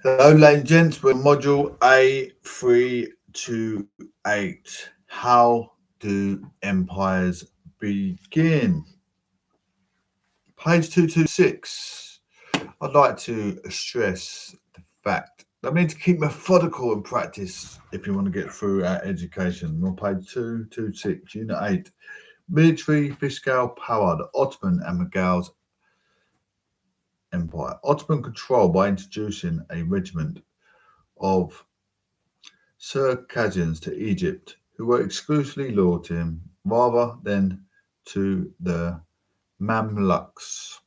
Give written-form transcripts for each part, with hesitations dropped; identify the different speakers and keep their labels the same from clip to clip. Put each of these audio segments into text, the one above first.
Speaker 1: Hello, ladies and gents. We're module A328. How do empires begin? Page 226. I'd like to stress the fact that we need to keep methodical in practice if you want to get through our education. We're on page 226, Unit 8. Military fiscal power, the Ottoman and Mughal's Empire. Ottoman control by introducing a regiment of Circassians to Egypt, who were exclusively loyal to him rather than to the Mamluks.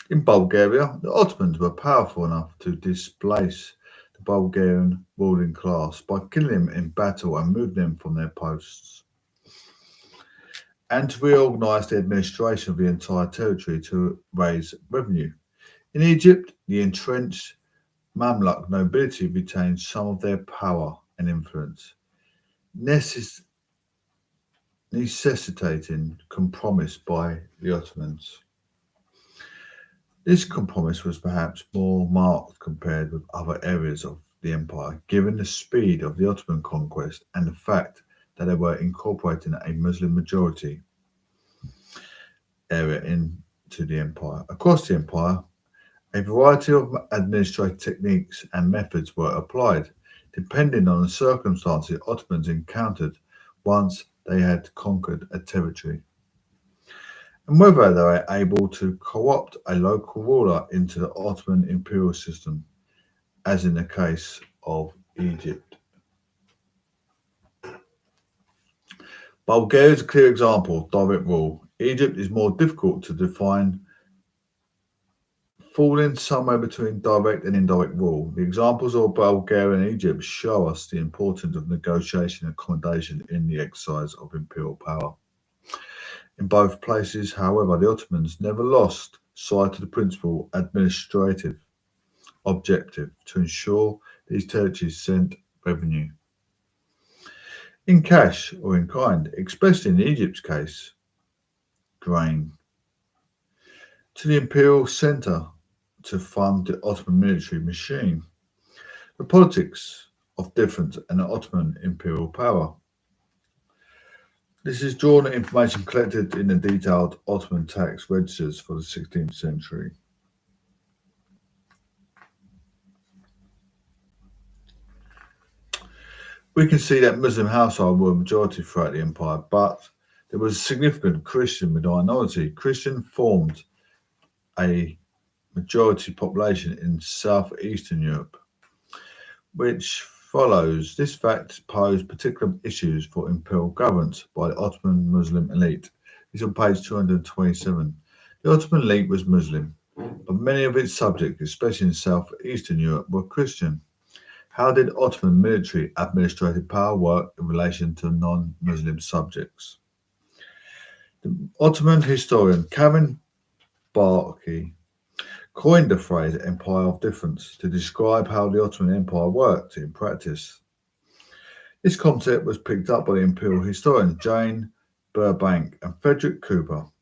Speaker 1: In Bulgaria, the Ottomans were powerful enough to displace the Bulgarian ruling class by killing them in battle and moving them from their posts, and to reorganize the administration of the entire territory to raise revenue. In Egypt, the entrenched Mamluk nobility retained some of their power and influence, necessitating compromise by the Ottomans. This compromise was perhaps more marked compared with other areas of the empire, given the speed of the Ottoman conquest and the fact that they were incorporating a Muslim majority area into the empire. Across the empire, a variety of administrative techniques and methods were applied, depending on the circumstances Ottomans encountered once they had conquered a territory, and whether they were able to co-opt a local ruler into the Ottoman imperial system, as in the case of Egypt. Bulgaria is a clear example of direct rule. Egypt is more difficult to define, falling somewhere between direct and indirect rule. The examples of Bulgaria and Egypt show us the importance of negotiation and accommodation in the exercise of imperial power. In both places, however, the Ottomans never lost sight of the principal administrative objective to ensure these territories sent revenue in cash or in kind, especially in Egypt's case, grain, to the imperial centre to fund the Ottoman military machine. The politics of difference and the Ottoman imperial power. This is drawn on information collected in the detailed Ottoman tax registers for the 16th century. We can see that Muslim households were a majority throughout the empire, but there was a significant Christian minority. Christian formed a majority population in southeastern Europe, which follows. This fact posed particular issues for imperial governance by the Ottoman Muslim elite. This is on page 227. The Ottoman elite was Muslim, but many of its subjects, especially in southeastern Europe, were Christian. How did Ottoman military administrative power work in relation to non-Muslim subjects? The Ottoman historian Karen Barkey coined the phrase "empire of difference" to describe how the Ottoman Empire worked in practice. This concept was picked up by the imperial historians Jane Burbank and Frederick Cooper,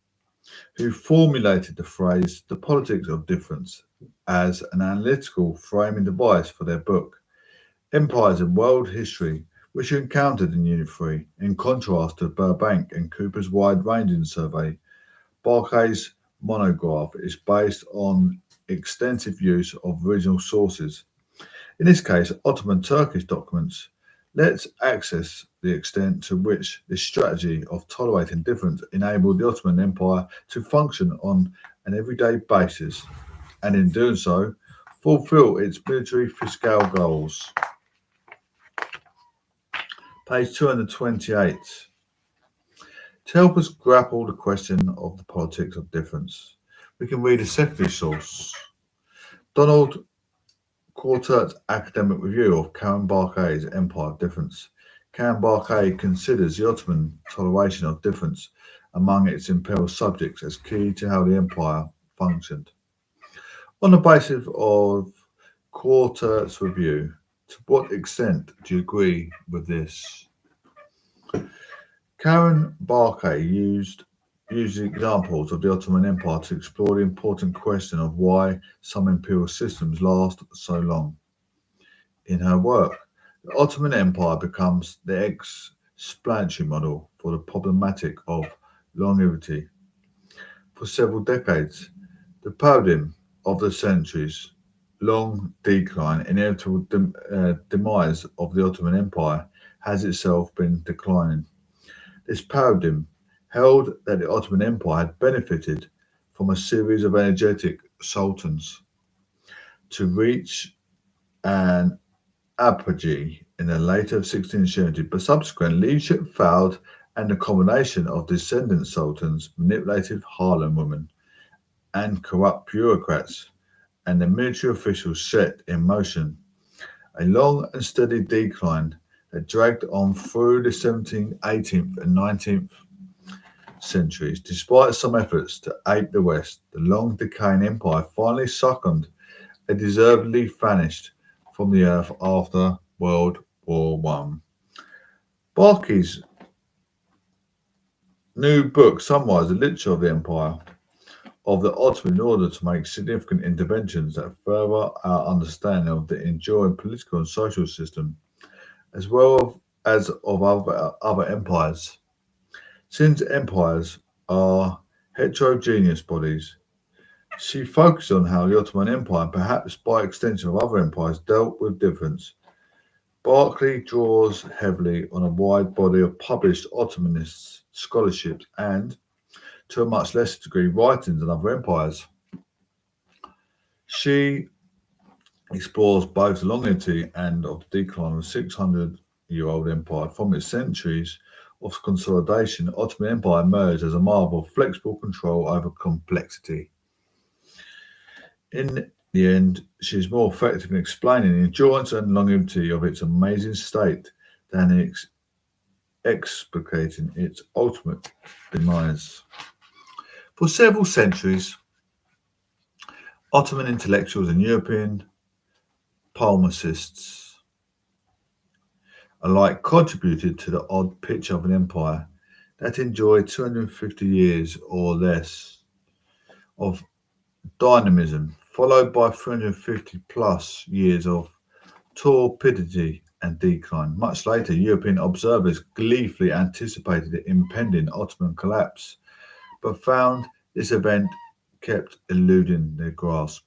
Speaker 1: who formulated the phrase "the politics of difference" as an analytical framing device for their book Empires in World History, which are encountered in Unit 3, in contrast to Burbank and Cooper's wide-ranging survey. Barkay's monograph is based on extensive use of original sources. In this case, Ottoman Turkish documents. Let's access the extent to which this strategy of tolerating difference enabled the Ottoman Empire to function on an everyday basis, and in doing so, fulfill its military fiscal goals. Page 228. To help us grapple the question of the politics of difference, we can read a secondary source, Donald Quartert's academic review of Karen Barkay's Empire of Difference. Karen Barkay considers the Ottoman toleration of difference among its imperial subjects as key to how the empire functioned. On the basis of Quartert's review, to what extent do you agree with this? Karen Barkay used uses examples of the Ottoman Empire to explore the important question of why some imperial systems last so long. In her work, the Ottoman Empire becomes the explanatory model for the problematic of longevity. For several decades, the paradigm of the centuries long decline, inevitable demise of the Ottoman Empire has itself been declining. This paradigm held that the Ottoman Empire had benefited from a series of energetic sultans to reach an apogee in the later 16th century, but subsequent leadership failed and the combination of descendant sultans, manipulative Harlem women, and corrupt bureaucrats and the military officials set in motion a long and steady decline that dragged on through the 17th, 18th, and 19th centuries. Despite some efforts to ape the West, the long decaying empire finally succumbed and deservedly vanished from the earth after World War One. Barkey's new book summarised the literature of the empire of the Ottoman in order to make significant interventions that further our understanding of the enduring political and social system, as well as of other empires. Since empires are heterogeneous bodies, she focused on how the Ottoman Empire, and perhaps by extension of other empires, dealt with difference. Berkeley draws heavily on a wide body of published Ottomanist scholarships and, to a much lesser degree, writings on other empires. She explores both the longevity and of the decline of a 600-year-old empire. From its centuries of consolidation, the Ottoman Empire emerged as a marvel of flexible control over complexity. In the end, she is more effective in explaining the endurance and longevity of its amazing state than in explicating its ultimate demise. For several centuries, Ottoman intellectuals and European palmacists alike contributed to the odd picture of an empire that enjoyed 250 years or less of dynamism, followed by 350 plus years of torpidity and decline. Much later, European observers gleefully anticipated the impending Ottoman collapse, but found this event kept eluding their grasp.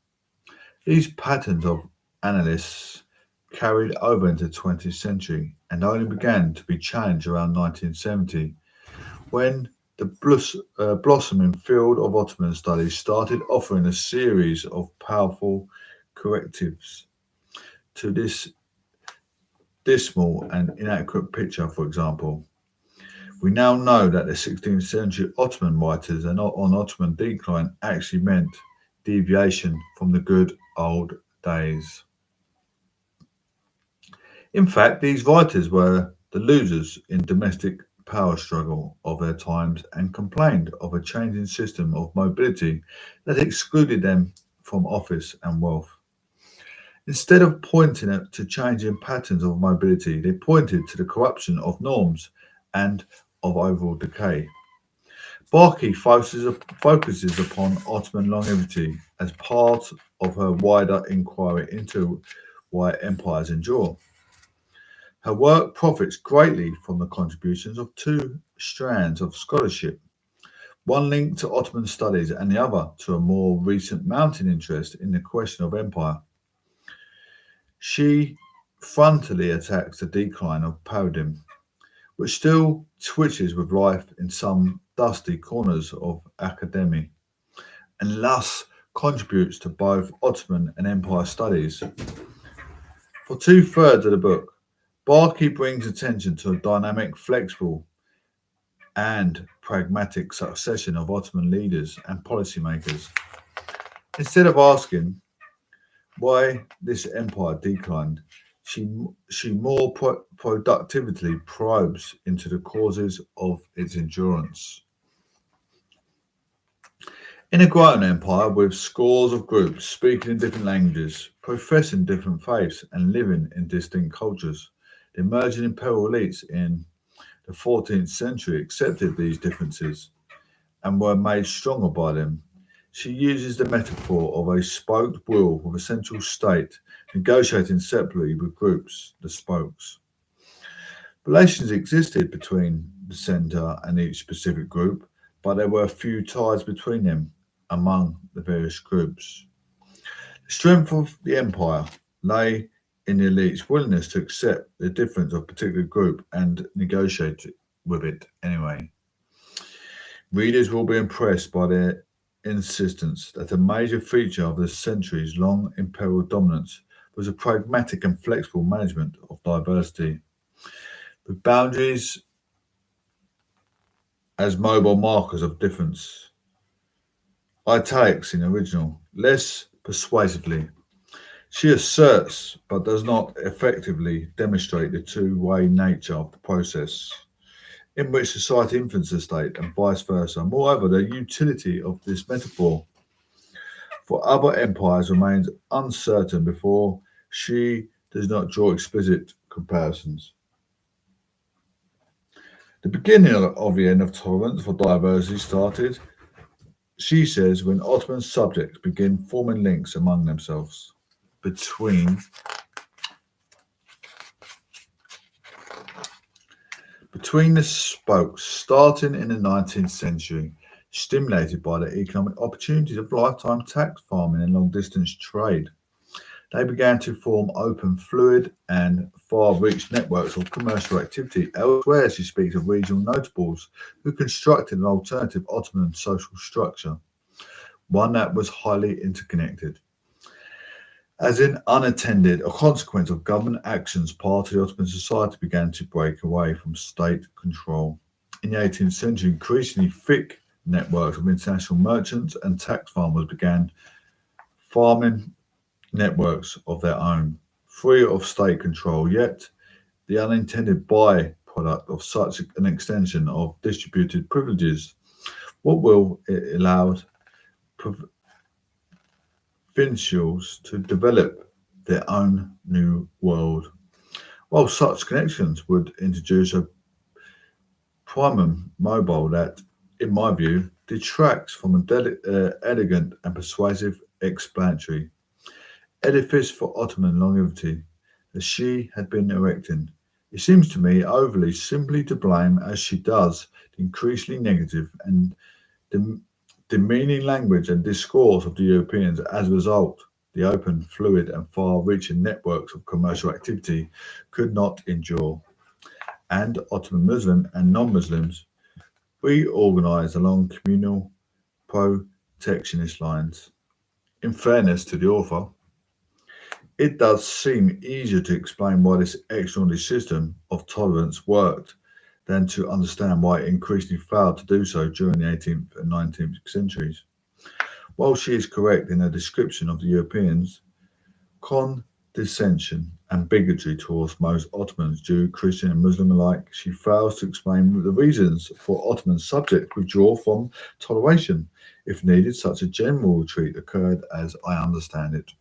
Speaker 1: These patterns of analysts carried over into the 20th century and only began to be challenged around 1970 when the blossoming field of Ottoman studies started offering a series of powerful correctives to this dismal and inaccurate picture. For example, we now know that the 16th century Ottoman writers and on Ottoman decline actually meant deviation from the good old days. In fact, these writers were the losers in domestic power struggle of their times and complained of a changing system of mobility that excluded them from office and wealth. Instead of pointing to changing patterns of mobility, they pointed to the corruption of norms and of overall decay. Barkey focuses upon Ottoman longevity as part of her wider inquiry into why empires endure. Her work profits greatly from the contributions of two strands of scholarship, one linked to Ottoman studies and the other to a more recent mounting interest in the question of empire. She frontally attacks the decline of paradigm, which still twitches with life in some dusty corners of academy, and thus contributes to both Ottoman and Empire studies. For two-thirds of the book, Barkey brings attention to a dynamic, flexible, and pragmatic succession of Ottoman leaders and policymakers. Instead of asking why this empire declined, she more productively probes into the causes of its endurance. In a growing empire with scores of groups speaking in different languages, professing different faiths, and living in distinct cultures, the emerging imperial elites in the 14th century accepted these differences and were made stronger by them. She uses the metaphor of a spoked wheel with a central state, negotiating separately with groups, the spokes. Relations existed between the centre and each specific group, but there were few ties between them among the various groups. The strength of the empire lay in the elite's willingness to accept the difference of a particular group and negotiate with it anyway. Readers will be impressed by their insistence that a major feature of the centuries long imperial dominance was a pragmatic and flexible management of diversity, with boundaries as mobile markers of difference. Italics in the original, less persuasively. She asserts, but does not effectively demonstrate the two-way nature of the process in which society influences the state and vice versa. Moreover, the utility of this metaphor for other empires remains uncertain before she does not draw explicit comparisons. The beginning of the end of tolerance for diversity started, she says, when Ottoman subjects begin forming links among themselves between between the spokes starting in the 19th century, stimulated by the economic opportunities of lifetime tax farming and long distance trade. They began to form open, fluid, and far reached networks of commercial activity. Elsewhere, she speaks of regional notables who constructed an alternative Ottoman social structure, one that was highly interconnected. As in unattended, a consequence of government actions, part of the Ottoman society began to break away from state control. In the 18th century, increasingly thick networks of international merchants and tax farmers began farming networks of their own, free of state control. Yet, the unintended byproduct of such an extension of distributed privileges, what will it allow provincials to develop their own new world? While such connections would introduce a primum mobile that, in my view, detracts from a elegant and persuasive explanatory edifice for Ottoman longevity that she had been erecting. It seems to me overly simply to blame, as she does, the increasingly negative and dem- demeaning language and discourse of the Europeans as a result. The open, fluid, and far reaching networks of commercial activity could not endure, and Ottoman Muslim and non Muslims reorganized along communal protectionist lines. In fairness to the author, it does seem easier to explain why this extraordinary system of tolerance worked than to understand why it increasingly failed to do so during the 18th and 19th centuries. While she is correct in her description of the Europeans' condescension and bigotry towards most Ottomans, Jew, Christian, and Muslim alike, she fails to explain the reasons for Ottoman subjects withdraw from toleration. If needed, such a general retreat occurred as I understand it.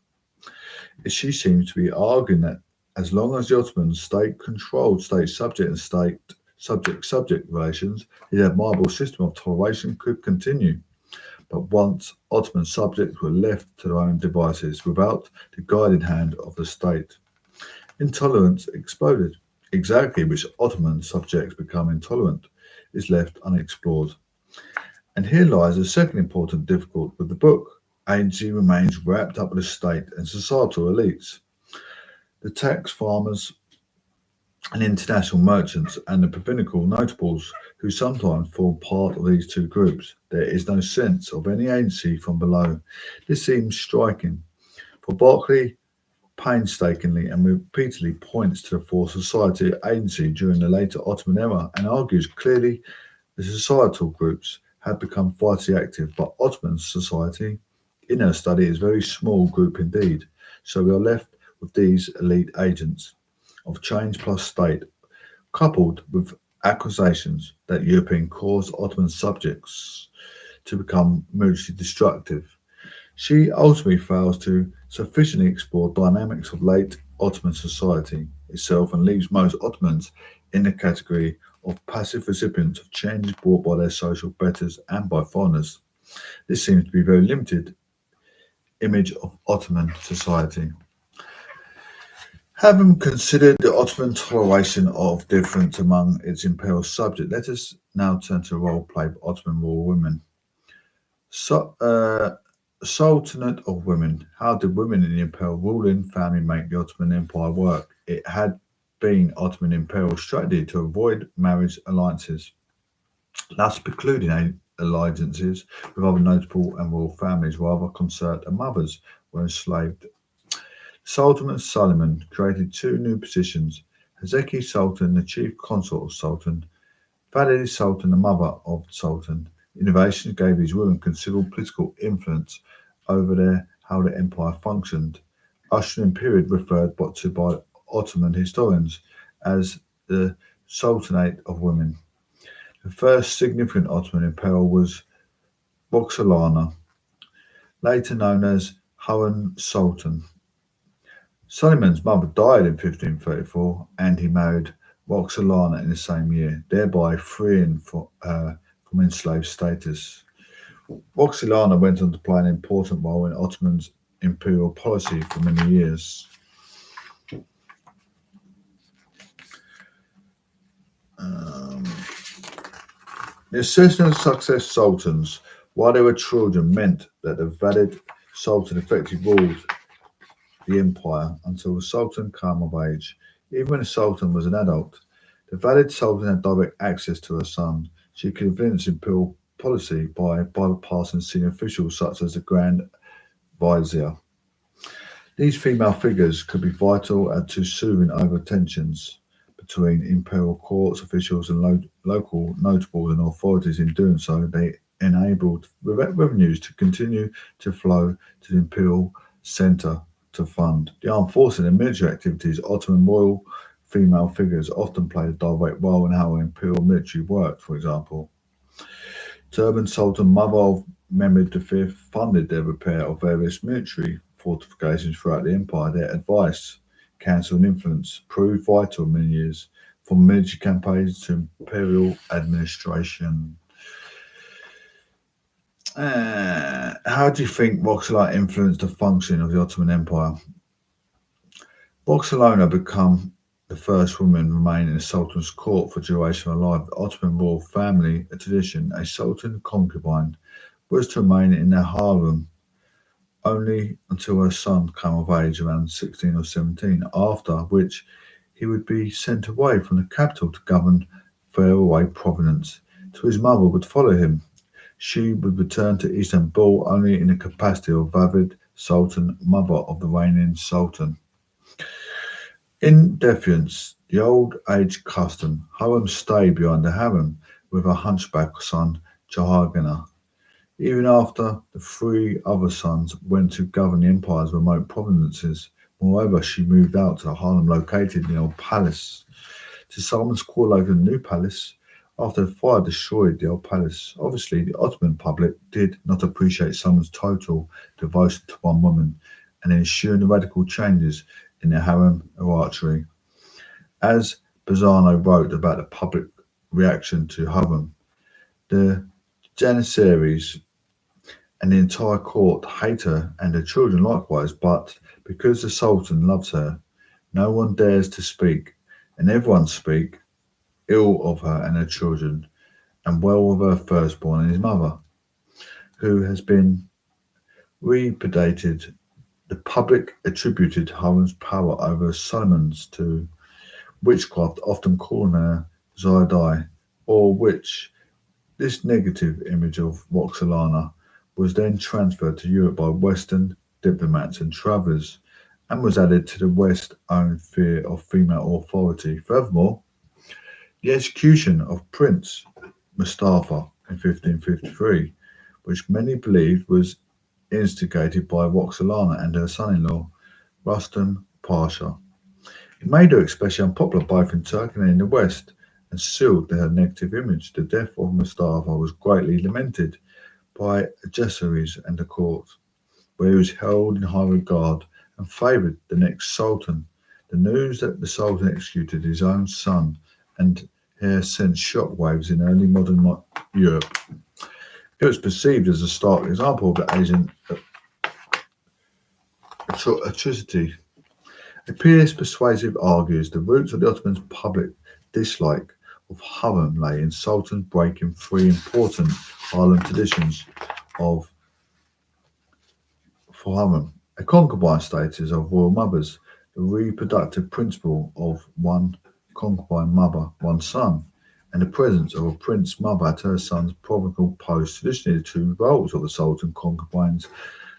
Speaker 1: She seems to be arguing that as long as the Ottoman state controlled state subject and state subject relations, his admirable system of toleration could continue. But once Ottoman subjects were left to their own devices without the guiding hand of the state, intolerance exploded. Exactly which Ottoman subjects become intolerant is left unexplored. And here lies a second important difficulty with the book. Agency remains wrapped up with the state and societal elites. The tax farmers and international merchants and the provincial notables who sometimes form part of these two groups. There is no sense of any agency from below. This seems striking, for Berkeley painstakingly and repeatedly points to the forced society agency during the later Ottoman era and argues clearly the societal groups had become vitally active, but Ottoman society, in her study, is a very small group indeed. So we are left with these elite agents of change plus state, coupled with accusations that European caused Ottoman subjects to become mutually destructive. She ultimately fails to sufficiently explore dynamics of late Ottoman society itself and leaves most Ottomans in the category of passive recipients of changes brought by their social betters and by foreigners. This seems to be a very limited image of Ottoman society. Having considered the Ottoman toleration of difference among its imperial subjects, let us now turn to the role played by Ottoman royal women. So, Sultanate of women. How did women in the imperial ruling family make the Ottoman Empire work? It had been Ottoman imperial strategy to avoid marriage alliances, thus precluding alliances with other notable and royal families, rather concert and mothers were enslaved. Sultan Suleiman created two new positions: Hazeki Sultan, the chief consort of Sultan, Valide Sultan, the mother of Sultan. Innovations gave these women considerable political influence over how the empire functioned. Ushering period referred to by Ottoman historians as the Sultanate of Women. The first significant Ottoman imperial was Roxolana, later known as Hohen Sultan. Suleiman's mother died in 1534 and he married Roxolana in the same year, thereby freeing her from enslaved status. Roxolana went on to play an important role in Ottoman's imperial policy for many years. The accession of successive sultans while they were children meant that the valid sultan effectively ruled the empire until the sultan came of age. Even when the sultan was an adult, the valid sultan had direct access to her son. She could influence imperial policy by bypassing senior officials such as the Grand Vizier. These female figures could be vital to soothing over tensions between imperial courts officials and local notables and authorities. In doing so, they enabled revenues to continue to flow to the imperial centre to fund the armed forces and military activities. Ottoman royal female figures often played a direct role in how imperial military worked. For example, Turban Sultan, mother of Mehmed V, funded the repair of various military fortifications throughout the empire. Their advice, counsel, and influence proved vital in many years, from military campaigns to imperial administration. How do you think Roxolana influenced the functioning of the Ottoman Empire? Roxolana became the first woman to remain in the Sultan's court for duration of her life. The Ottoman royal family, a tradition, a Sultan concubine was to remain in their harem only until her son came of age around 16 or 17, after which he would be sent away from the capital to govern faraway province. So his mother would follow him. She would return to Istanbul only in the capacity of Vavid Sultan, mother of the reigning Sultan. In defiance, the old age custom, Harem stayed behind the harem with her hunchback son Jahangir. Even after the three other sons went to govern the empire's remote provinces. Moreover, she moved out to Harlem, located in the old palace. To Solomon's call over the new palace, after the fire destroyed the old palace. Obviously, the Ottoman public did not appreciate Solomon's total devotion to one woman and ensuring radical changes in the harem hierarchy. As Bazzano wrote about the public reaction to harem, the Janissaries and the entire court hate her and her children likewise, but because the Sultan loves her, no one dares to speak, and everyone speak ill of her and her children, and well of her firstborn and his mother, who has been repudiated. The public attributed Harem's power over Solomon's to witchcraft, often calling her Zaidai, or witch. This negative image of Roxolana was then transferred to Europe by Western diplomats and travellers, and was added to the West's own fear of female authority. Furthermore, the execution of Prince Mustafa in 1553, which many believed was instigated by Roxolana and her son-in-law, Rustam Pasha. It made her especially unpopular both in Turkey and in the West, and sealed her negative image. The death of Mustafa was greatly lamented by Janissaries and the court, where he was held in high regard and favoured the next sultan. The news that the sultan executed his own son and hair sent shockwaves in early modern Europe. It was perceived as a stark example of the Asian atrocity. A pious persuasive argues the roots of the Ottomans' public dislike of harem lay in sultans breaking three important harem traditions of for harem: a concubine status of royal mothers, the reproductive principle of one concubine mother, one son, and the presence of a prince mother at her son's provincial post, traditionally the two roles of the sultan concubines.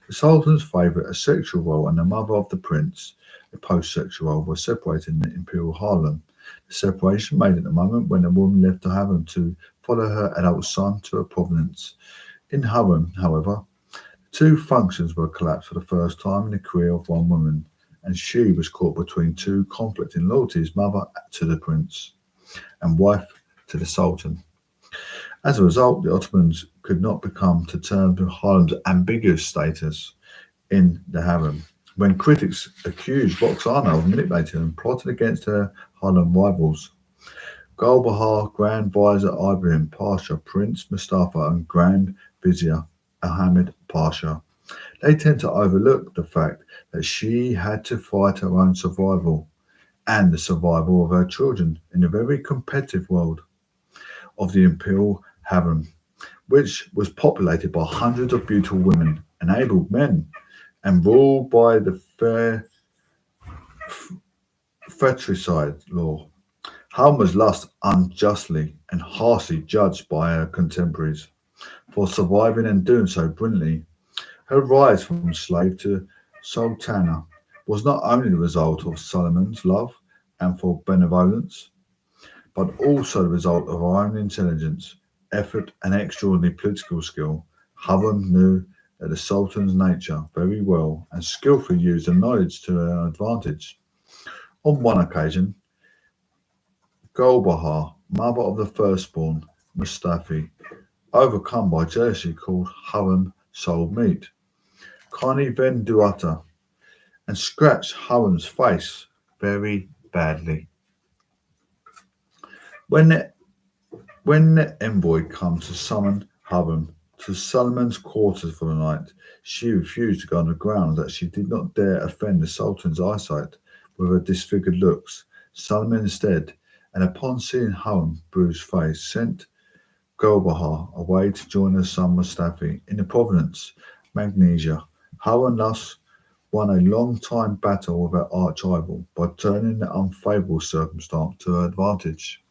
Speaker 1: The sultan's favourite, a sexual role, and the mother of the prince, a post-sexual role, were separated in the imperial harem. The separation made at the moment when the woman left the harem to follow her adult son to a provenance. In harem, however, two functions were collapsed for the first time in the career of one woman, and she was caught between two conflicting loyalties, mother to the prince and wife to the sultan. As a result, the Ottomans could not become to terms with Harlem's ambiguous status in the harem. When critics accused Roxana of manipulating and plotting against her Harlem rivals, Gulbahar, Grand Vizier Ibrahim Pasha, Prince Mustafa, and Grand Vizier Ahmed Pasha, they tend to overlook the fact that she had to fight her own survival and the survival of her children in a very competitive world of the imperial harem, which was populated by hundreds of beautiful women and able men, and ruled by the fair fratricide law. Helen was thus unjustly and harshly judged by her contemporaries for surviving and doing so brilliantly. Her rise from slave to sultana was not only the result of Solomon's love and for benevolence, but also the result of her own intelligence, effort, and extraordinary political skill. Helen knew that the Sultan's nature very well and skillfully used the knowledge to her advantage. On one occasion, Gulbahar, mother of the firstborn, Mustafi, overcome by jealousy, called Helen sold meat, Connie Venduata, and scratched Helen's face very badly. When the, when the envoy comes to summon Helen to Solomon's quarters for the night, she refused to go on the grounds that she did not dare offend the Sultan's eyesight with her disfigured looks. Solomon instead, and upon seeing Helen's bruised face, sent Gulbahar away to join her son Mustafi in the province Magnesia. Helen thus won a long-time battle with her arch-rival by turning the unfavourable circumstance to her advantage.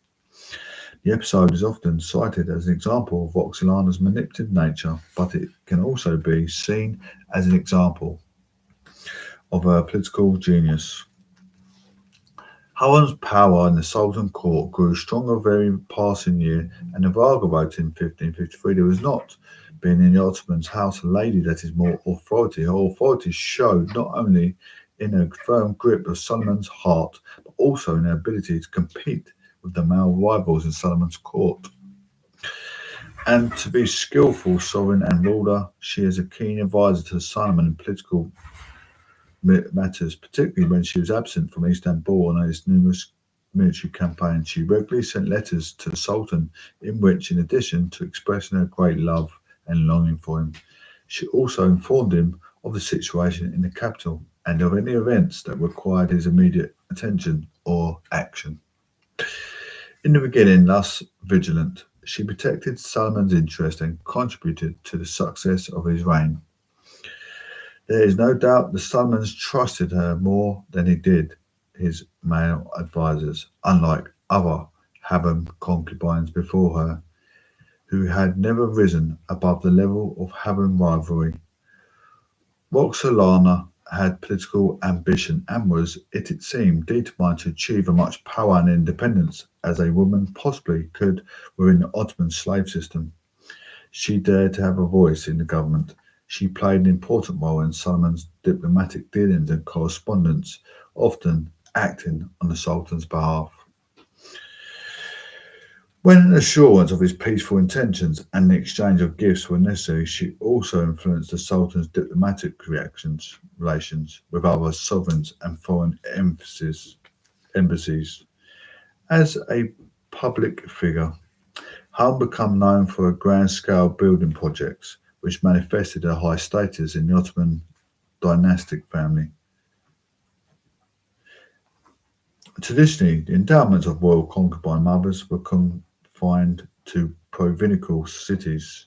Speaker 1: The episode is often cited as an example of Roxolana's manipulative nature, but it can also be seen as an example of her political genius. Helen's power in the Sultan court grew stronger every passing year, and the Varga wrote in 1553 there was not been in the Ottoman's house a lady that is more authority. Her authority showed not only in her firm grip of Solomon's heart, but also in her ability to compete with the male rivals in Solomon's court. And to be skillful, sovereign, and ruler, she is a keen advisor to Solomon in political matters, particularly when she was absent from Istanbul on his numerous military campaigns. She regularly sent letters to the Sultan in which, in addition to expressing her great love and longing for him, she also informed him of the situation in the capital and of any events that required his immediate attention or action. In the beginning, thus vigilant, she protected Solomon's interest and contributed to the success of his reign. There is no doubt the Solomons trusted her more than he did his male advisers, unlike other harem concubines before her, who had never risen above the level of harem rivalry. Roxolana had political ambition and was, it seemed, determined to achieve as much power and independence as a woman possibly could within the Ottoman slave system. She dared to have a voice in the government. She played an important role in Solomon's diplomatic dealings and correspondence, often acting on the Sultan's behalf. When an assurance of his peaceful intentions and the exchange of gifts were necessary, she also influenced the Sultan's diplomatic relations with other sovereigns and foreign embassies. As a public figure. Hurrem became known for a grand-scale building projects, which manifested a high status in the Ottoman dynastic family. Traditionally, the endowments of royal concubine mothers were confined to provincial cities,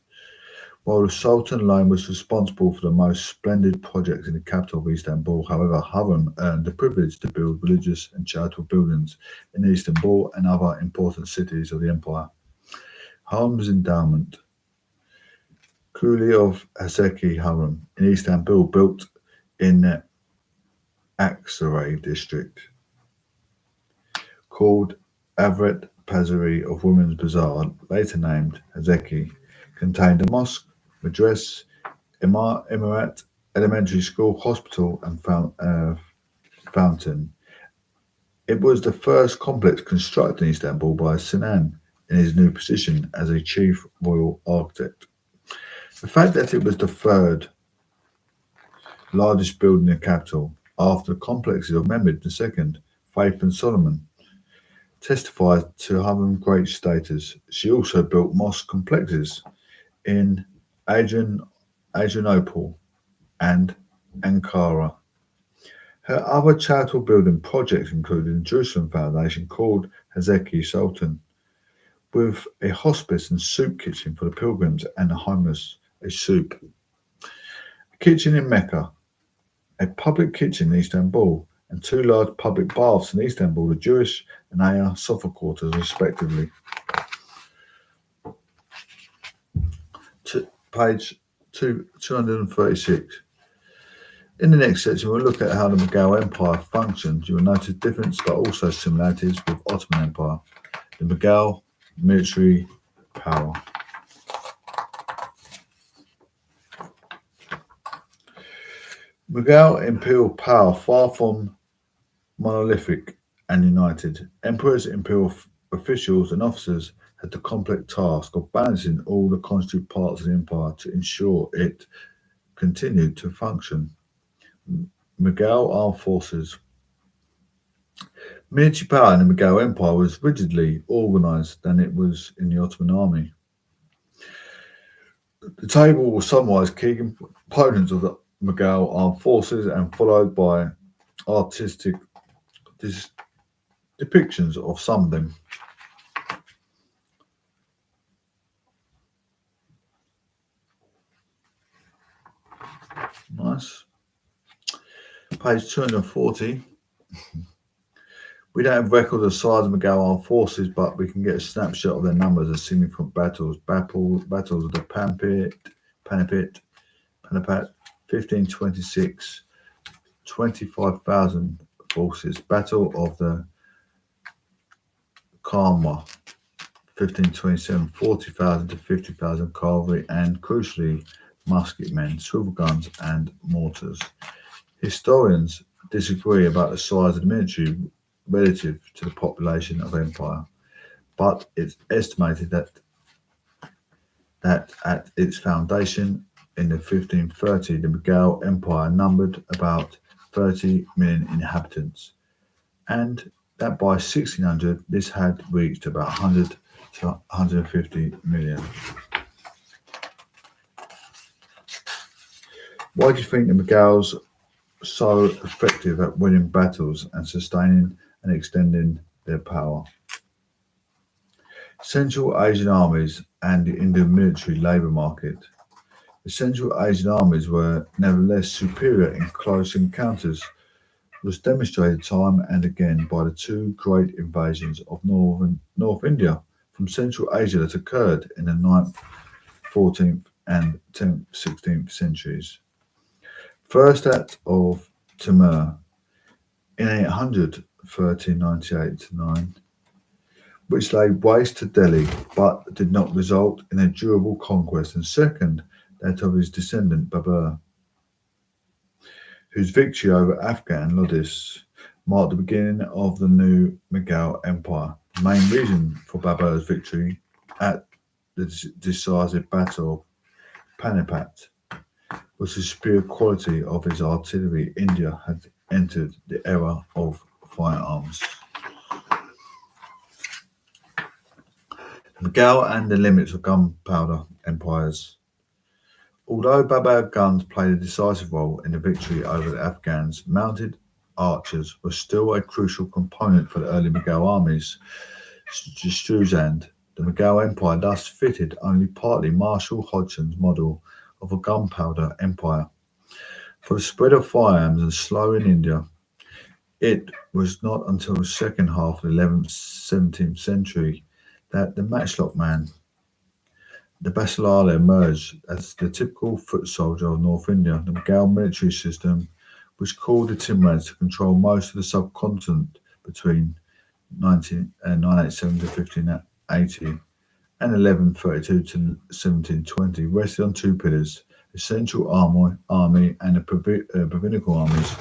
Speaker 1: while the Sultan alone was responsible for the most splendid projects in the capital of Istanbul. However, Hurrem earned the privilege to build religious and charitable buildings in Istanbul and other important cities of the empire. Hurrem's endowment, Kuli of Haseki Hurrem in Istanbul, built in the Aksaray district, called Avret Pazari of Women's Bazaar, later named Haseki, contained a mosque, madrasa, Emirat, elementary school, hospital, and fountain. It was the first complex constructed in Istanbul by Sinan in his new position as a chief royal architect. The fact that it was the third largest building in the capital, after the complexes of Mehmed II, Faith, and Solomon, testifies to Hurrem's great status. She also built mosque complexes in Adrianople and Ankara. Her other charitable building projects included the Jerusalem Foundation, called Haseki Sultan, with a hospice and soup kitchen for the pilgrims and the homeless, a kitchen in Mecca, a public kitchen in Istanbul, and two large public baths in Istanbul, the Jewish and Hagia Sophia quarters, respectively. Page 236. In the next section, we'll look at how the Mughal Empire functioned. You will notice differences but also similarities with Ottoman Empire. The Mughal military power. Mughal imperial power, far from monolithic and united. Emperors, imperial officials, and officers had the complex task of balancing all the constituent parts of the empire to ensure it continued to function. Mughal armed forces. Military power in the Mughal Empire was rigidly organised than it was in the Ottoman army. The table will summarise key components of the Mughal armed forces and followed by artistic depictions of some of them. Nice. Page 240. We don't have records of the size of Mughal armed forces, but we can get a snapshot of their numbers and significant battles. Battles of the Panipat, 1526, 25,000 forces. Battle of the Karma, 1527, 40,000 to 50,000 cavalry, and crucially, musket men, swivel guns, and mortars. Historians disagree about the size of the military relative to the population of empire, but it's estimated that at its foundation in the 1530, the Mughal Empire numbered about 30 million inhabitants, and that by 1600 this had reached about 100 to 150 million. Why do you think the Mughals so effective at winning battles and sustaining and extending their power? Central Asian armies and the Indian military labour market. The Central Asian armies were nevertheless superior in close encounters, was demonstrated time and again by the two great invasions of North India from Central Asia that occurred in the 9th, 14th and 10th, 16th centuries. First that of Timur in 800, 1398-9, which laid waste to Delhi but did not result in a durable conquest, and second, that of his descendant Babur, whose victory over Afghan Lodis marked the beginning of the new Mughal Empire. The main reason for Babur's victory at the decisive Battle of Panipat was the superior quality of his artillery. India had entered the era of firearms. Mughal and the limits of gunpowder empires. Although Babar guns played a decisive role in the victory over the Afghans, mounted archers were still a crucial component for the early Mughal armies. Struzand, the Mughal Empire thus fitted only partly Marshal Hodgson's model of a gunpowder empire. For the spread of firearms and slow in India, it was not until the second half of the 11th-17th century that the matchlock man, the Basilala, emerged as the typical foot soldier of North India. The Mughal military system, which called the Timurids to control most of the subcontinent between 987 to 1580 and 1132 to 1720, rested on two pillars: the central army and the provincial armies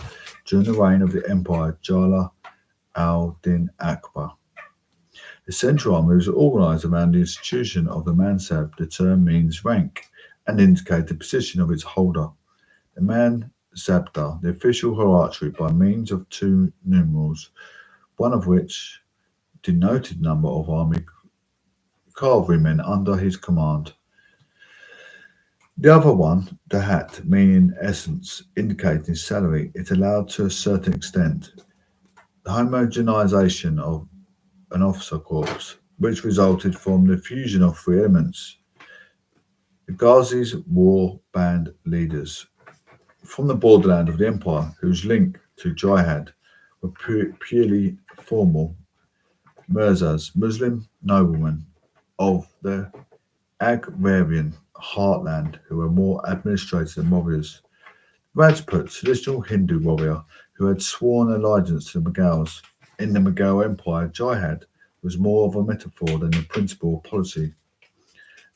Speaker 1: during the reign of the Emperor Jalal al-Din Akbar. The central army was organised around the institution of the mansab. The term means rank and indicates the position of its holder. The mansabdar, the official hierarchy by means of two numerals, one of which denoted number of army cavalrymen under his command. The other one, the hat, meaning essence, indicating salary. It allowed to a certain extent the homogenization of an officer corps, which resulted from the fusion of three elements. The Ghazis, war band leaders from the borderland of the empire, whose link to jihad were purely formal. Mirzas, Muslim noblemen of the agrarian heartland, who were more administrators than warriors. Rajput, traditional Hindu warrior who had sworn allegiance to the Mughals. In the Mughal Empire, jihad was more of a metaphor than a principle or policy,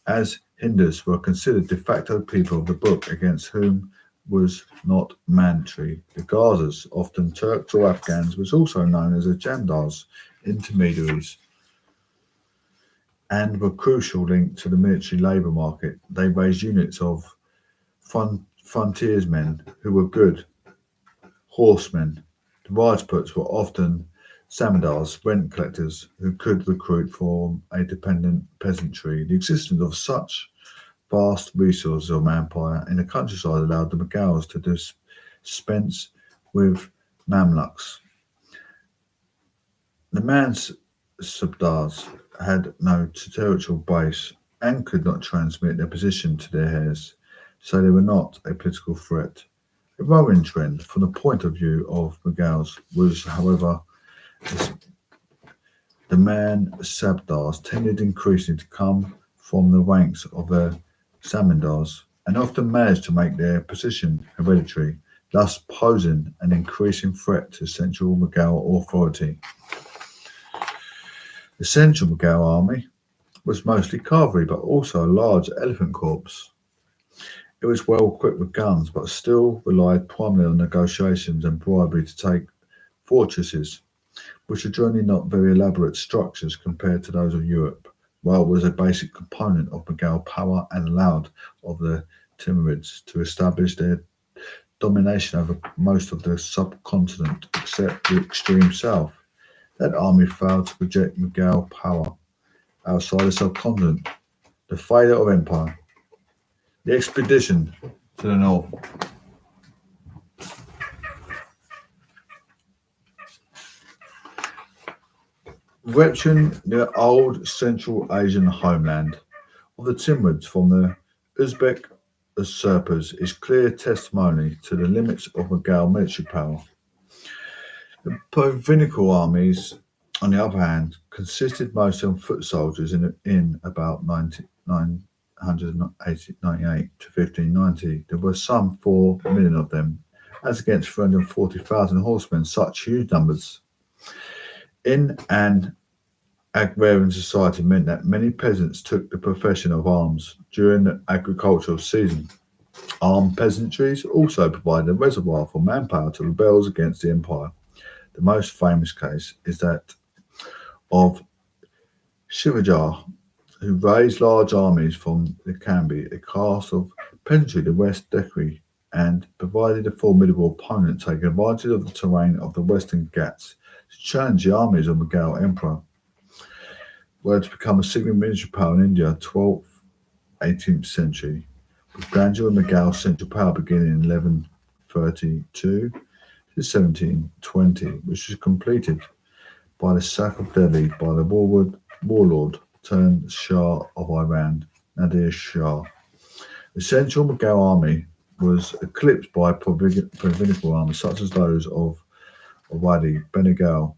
Speaker 1: as Hindus were considered de facto people of the book against whom was not mandatory. The Ghazis, often Turks or Afghans, was also known as the Jamdars, intermediaries, and were crucial link to the military labour market. They raised units of frontiersmen who were good horsemen. The Rajputs were often Samandars, rent collectors, who could recruit from a dependent peasantry. The existence of such vast resources of manpower in the countryside allowed the Mughals to dispense with Mamluks. The Mansabdars had no territorial base and could not transmit their position to their heirs, so they were not a political threat. The growing trend, from the point of view of Mughals, was, however, the Mansabdars tended increasingly to come from the ranks of the Samandars and often managed to make their position hereditary, thus posing an increasing threat to central Mughal authority. The central Mughal army was mostly cavalry, but also a large elephant corps. It was well equipped with guns, but still relied primarily on negotiations and bribery to take fortresses, which are generally not very elaborate structures compared to those of Europe, while it was a basic component of Mughal power and allowed of the Timurids to establish their domination over most of the subcontinent except the extreme south. That army failed to project Mughal power outside the subcontinent. The failure of empire. The expedition to the north. Rupturing the old Central Asian homeland of the Timurids from the Uzbek usurpers is clear testimony to the limits of Mughal military power. The provincial armies, on the other hand, consisted mostly of foot soldiers in about 998 to 1590. There were some 4 million of them, as against 340,000 horsemen, such huge numbers. In an agrarian society meant that many peasants took the profession of arms during the agricultural season. Armed peasantries also provided a reservoir for manpower to rebel against the empire. The most famous case is that of Shivajar, who raised large armies from the Kambi, a caste of peasantry, the West Dekri, and provided a formidable opponent taking advantage of the terrain of the Western Ghats to challenge the armies of the Mughal emperor. were to become a significant military power in India 12th, 18th century, with gradual Mughal central power beginning in 1132 to 1720, which was completed by the sack of Delhi by the warlord turned Shah of Iran, Nadir Shah. The central Mughal army was eclipsed by provincial armies such as those of Awadhi, Bengal,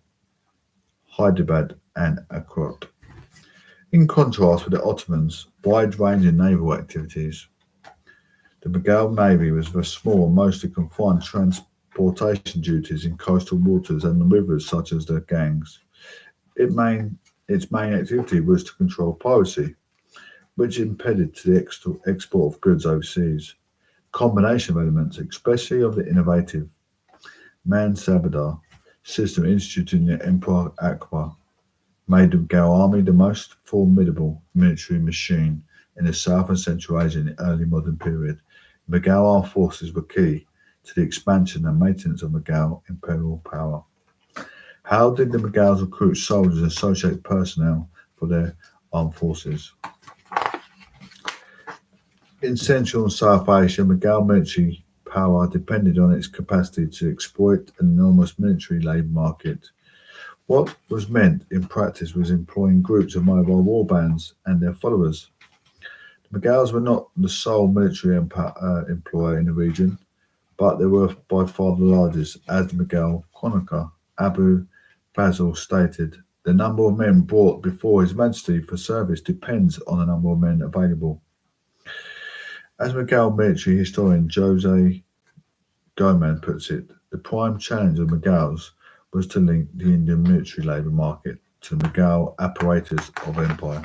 Speaker 1: Hyderabad, and Akrat. In contrast with the Ottomans' wide-ranging naval activities, the Mughal navy was very small and mostly confined to transportation duties in coastal waters and the rivers such as the Ganges. Its main activity was to control piracy, which impeded the export of goods overseas. Combination of elements, especially of the innovative Mansabdar system instituted in the Emperor Akbar, made the Mughal army the most formidable military machine in the South and Central Asia in the early modern period. The Mughal armed forces were key to the expansion and maintenance of Mughal imperial power. How did the Mughals recruit soldiers and associated personnel for their armed forces? In Central and South Asia, Mughal military power depended on its capacity to exploit an enormous military labour market. What was meant in practice was employing groups of mobile war bands and their followers. The Mughals were not the sole military employer in the region, but they were by far the largest, as the Mughal chronicler Abu Fazl stated. The number of men brought before His Majesty for service depends on the number of men available. As Mughal military historian Jose Goman puts it, the prime challenge of Mughals was to link the Indian military labour market to the Mughal apparatus of empire.